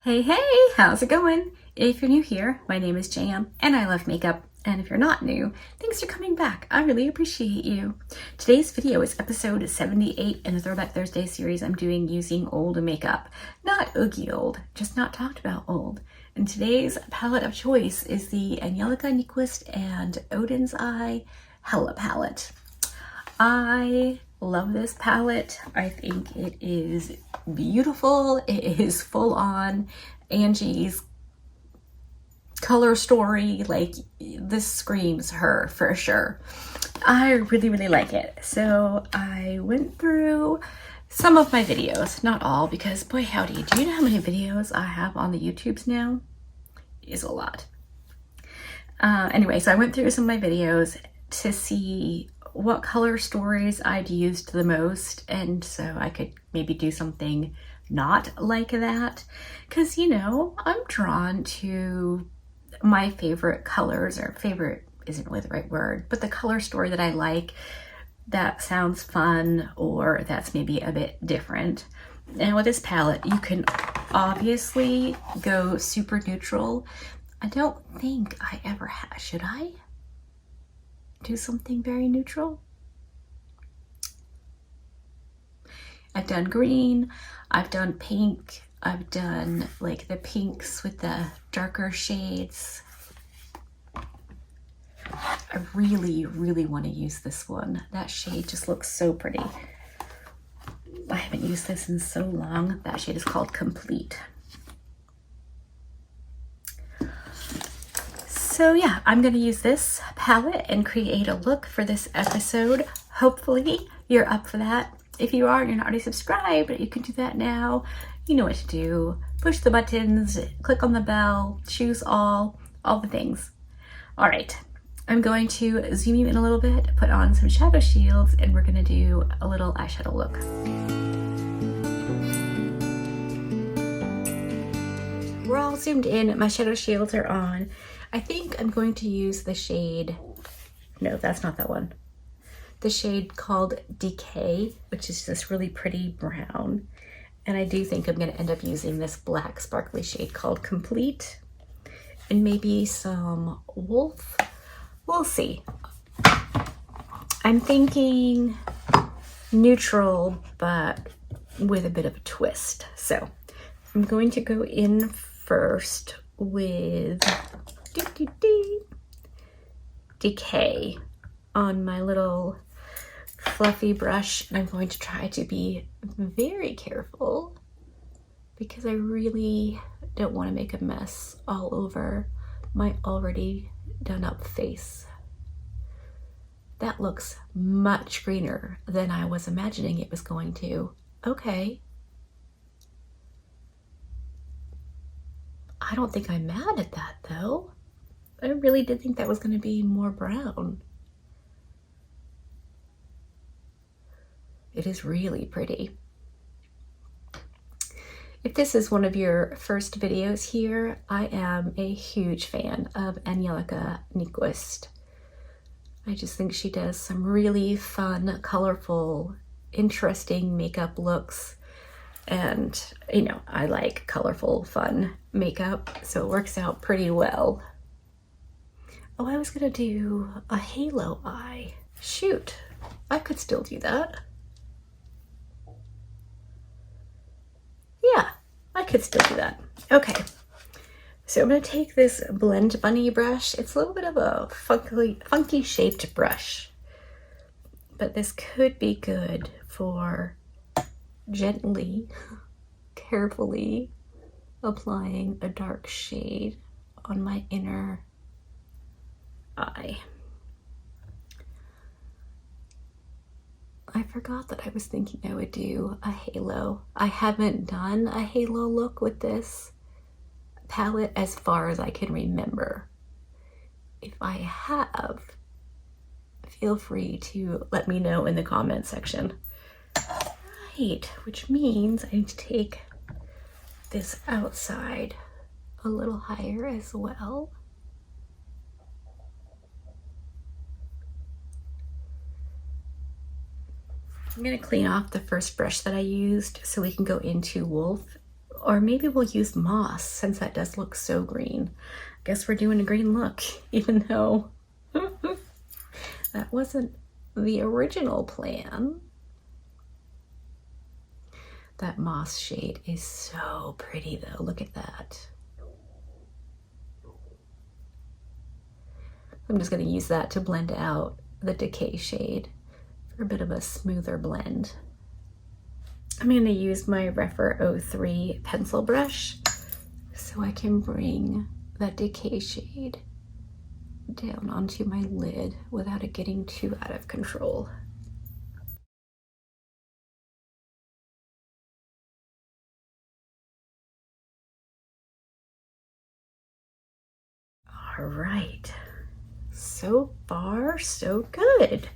Hey, hey, how's it going? If you're new here, my name is Jam and I love makeup. And if you're not new, thanks for coming back. I really appreciate you. Today's video is episode 78 in the Throwback Thursday series I'm doing using old makeup. Not oogie old, just not talked about old. And today's palette of choice is the Angelica Nyquist and Odin's Eye Hella palette. I love this palette. I think it is beautiful. It is full on Angie's color story. Like, this screams her for sure. I really like it. So I went through some of my videos, not all, because boy howdy, do you know how many videos I have on the YouTubes now? It is a lot. Anyway, so I went through some of my videos to see what color stories I'd used the most, and so I could maybe do something not like that, because you know, I'm drawn to my favorite colors, or favorite isn't really the right word, but the color story that I like that sounds fun or that's maybe a bit different. And with this palette, you can obviously go super neutral. I don't think I ever have. Should I do something very neutral? I've done green, I've done pink, I've done like the pinks with the darker shades. I really want to use this one. That shade just looks so pretty. I haven't used this in so long. That shade is called Complete. So yeah, I'm going to use this palette and create a look for this episode. Hopefully you're up for that. If you are and you're not already subscribed, you can do that now. You know what to do. Push the buttons, click on the bell, choose all the things. All right, I'm going to zoom you in a little bit, put on some shadow shields, and we're going to do a little eyeshadow look. We're all zoomed in, my shadow shields are on. I think I'm going to use the shade, no, that's not that one. The shade called Decay, which is this really pretty brown. And I do think I'm gonna end up using this black sparkly shade called Complete. And maybe some Wolf, we'll see. I'm thinking neutral, but with a bit of a twist. So I'm going to go in first with Decay on my little fluffy brush, and I'm going to try to be very careful because I really don't want to make a mess all over my already done up face. That looks much greener than I was imagining it was going to. Okay. I don't think I'm mad at that though. I really did think that was going to be more brown. It is really pretty. If this is one of your first videos here, I am a huge fan of Angelica Nyquist. I just think she does some really fun, colorful, interesting makeup looks. And, you know, I like colorful, fun makeup, so it works out pretty well. Oh, I was gonna do a halo eye. Shoot, I could still do that. Yeah, I could still do that. Okay, so I'm gonna take this Blend Bunny brush. It's a little bit of a funky shaped brush, but this could be good for gently, carefully applying a dark shade on my inner eye. I forgot that I was thinking I would do a halo. I haven't done a halo look with this palette as far as I can remember. If I have, feel free to let me know in the comment section. Right, which means I need to take this outside a little higher as well. I'm going to clean off the first brush that I used so we can go into Wolf Or maybe we'll use moss since that does look so green. Guess we're doing a green look, even though that wasn't the original plan. That moss shade is so pretty though. Look at that. I'm just going to use that to blend out the decay shade for a bit of a smoother blend. I'm going to use my Refer 03 pencil brush so I can bring that decay shade down onto my lid without it getting too out of control. All right, so far so good.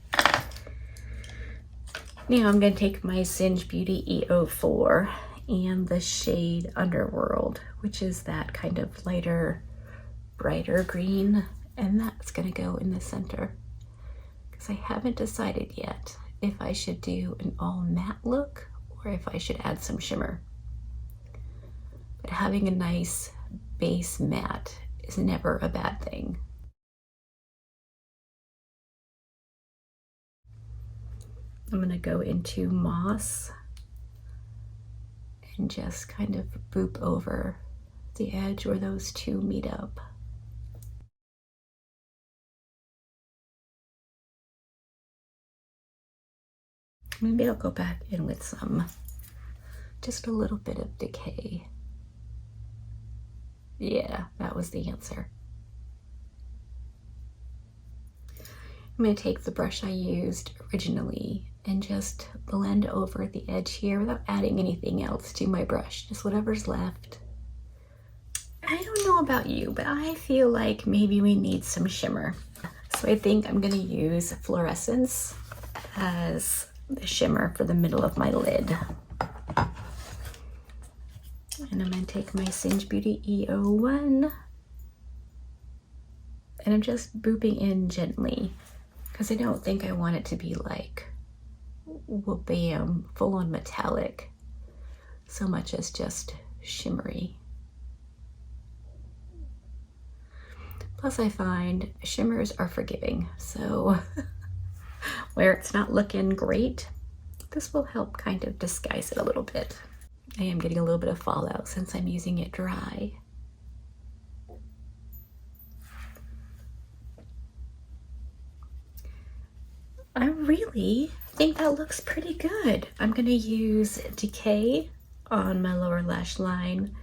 Now I'm going to take my Singe Beauty E04 and the shade Underworld, which is that kind of lighter, brighter green, and that's going to go in the center because I haven't decided yet if I should do an all matte look or if I should add some shimmer. But having a nice base matte is never a bad thing. I'm going to go into Moss and just kind of boop over the edge where those two meet up. Maybe I'll go back in with just a little bit of decay. Yeah, that was the answer. I'm going to take the brush I used originally and just blend over the edge here without adding anything else to my brush, just whatever's left. I don't know about you, but I feel like maybe we need some shimmer. So I think I'm going to use Fluorescence as the shimmer for the middle of my lid. And I'm going to take my Singe Beauty E01 and I'm just booping in gently because I don't think I want it to be like bam, full on metallic, so much as just shimmery. Plus I find shimmers are forgiving, so where it's not looking great, this will help kind of disguise it a little bit. I am getting a little bit of fallout since I'm using it dry. I really think that looks pretty good. I'm going to use Decay on my lower lash line,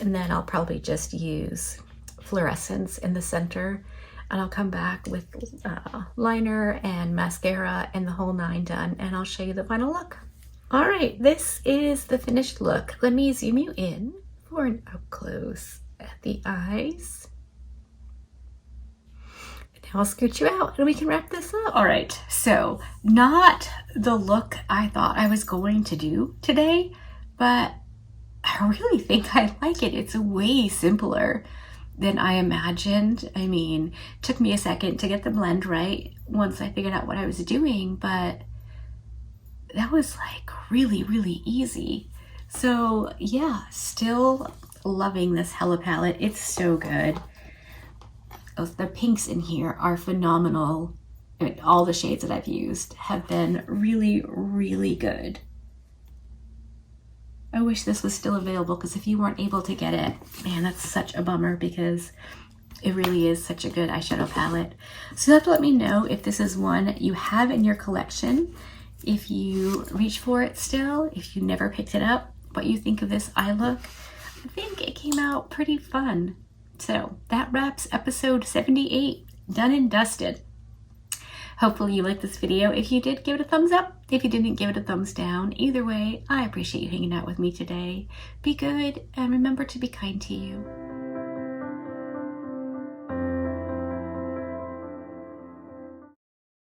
and then I'll probably just use Fluorescence in the center, and I'll come back with liner and mascara and the whole nine done, and I'll show you the final look. All right, this is the finished look. Let me zoom you in for an up close at the eyes. I'll scoot you out and we can wrap this up. All right, so not the look I thought I was going to do today, but I really think I like it. It's way simpler than I imagined. I mean, it took me a second to get the blend right once I figured out what I was doing, but that was like really, really easy. So yeah, still loving this Hella palette. It's so good. The pinks in here are phenomenal. I mean, all the shades that I've used have been really, really good. I wish this was still available because if you weren't able to get it, man, that's such a bummer because it really is such a good eyeshadow palette. So you have to let me know if this is one you have in your collection, if you reach for it still, if you never picked it up, what you think of this eye look. I think it came out pretty fun. So that wraps episode 78, done and dusted. Hopefully you liked this video. If you did, give it a thumbs up. If you didn't, give it a thumbs down. Either way, I appreciate you hanging out with me today. Be good and remember to be kind to you.